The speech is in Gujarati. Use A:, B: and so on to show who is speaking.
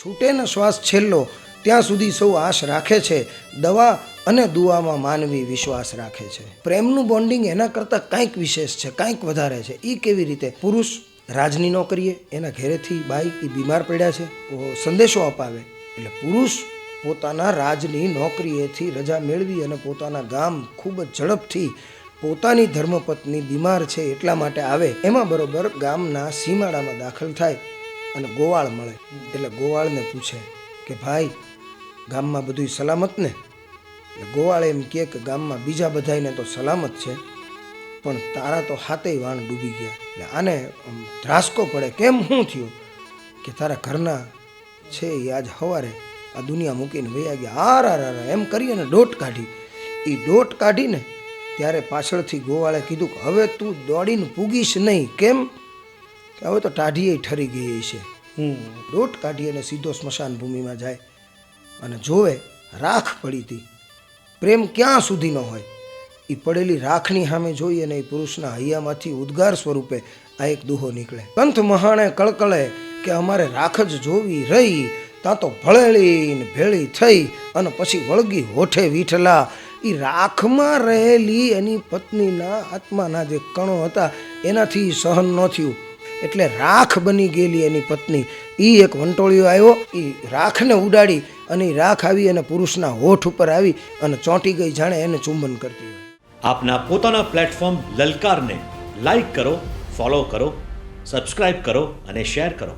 A: છૂટે ન શ્વાસ છેલ્લો ત્યાં સુધી સૌ આશ રાખે છે, દવા અને દુઆમાં માનવી વિશ્વાસ રાખે છે. પ્રેમનું બોન્ડિંગ એના કરતાં કંઈક વિશેષ છે, કંઈક વધારે છે. એ કેવી રીતે? પુરુષ રાજની નોકરીએ એના ઘેરેથી બાઈ એ બીમાર પડ્યા છે, સંદેશો અપાવે એટલે પુરુષ પોતાના રાજની નોકરીએથી રજા મેળવી અને પોતાના ગામ ખૂબ જ ઝડપથી પોતાની ધર્મપત્ની બીમાર છે એટલા માટે આવે. એમાં બરોબર ગામના સીમાડામાં દાખલ થાય અને ગોવાળ મળે. એટલે ગોવાળને પૂછે કે ભાઈ ગામમાં બધું સલામત ને? એટલે ગોવાળ એમ કહે કે ગામમાં બીજા બધાને તો સલામત છે, પણ તારા તો હાથેય વાણ ડૂબી ગયા. એટલે આને ધ્રાસકો પડે. કેમ, શું થયું? કે તારા ઘરના છે એ આજ સવારે આ દુનિયા મૂકીને વયા ગયા. આ એમ કરી અને દોટ કાઢી. એ દોટ કાઢીને ત્યારે પાછળથી ગોવાળે કીધું કે હવે તું દોડીને પૂગીશ નહીં. કેમ? કે હવે તો ટાઢીએ ઠરી ગઈ છે. દોટ કાઢી અને સીધો સ્મશાન ભૂમિમાં જાય અને જોવે રાખ પડી હતી. પ્રેમ ક્યાં સુધીનો હોય? એ પડેલી રાખની સામે જોઈ અને એ પુરુષના હૈયામાંથી ઉદ્ગાર સ્વરૂપે આ એક દુહો નીકળે. કંથ મહાણે કળકળે કે અમારે રાખ જ જોવી રહી, ત્યાં તો ભળેલી ને ભેળી થઈ અને પછી વળગી હોઠે વીઠલા. એ રાખમાં રહેલી એની પત્નીના આત્માના જે કણો હતા એનાથી સહન ન થયું એટલે રાખ બની ગયેલી એની પત્ની. એ એક વંટોળિયો આવ્યો, એ રાખને ઉડાડી અને એ રાખ આવી અને પુરુષના હોઠ ઉપર આવી અને ચોંટી ગઈ, જાણે એને ચુંબન કરતી હોય.
B: આપના પોતાના પ્લેટફોર્મ લલકારને લાઈક કરો, ફોલો કરો, સબસ્ક્રાઇબ કરો અને શેર કરો.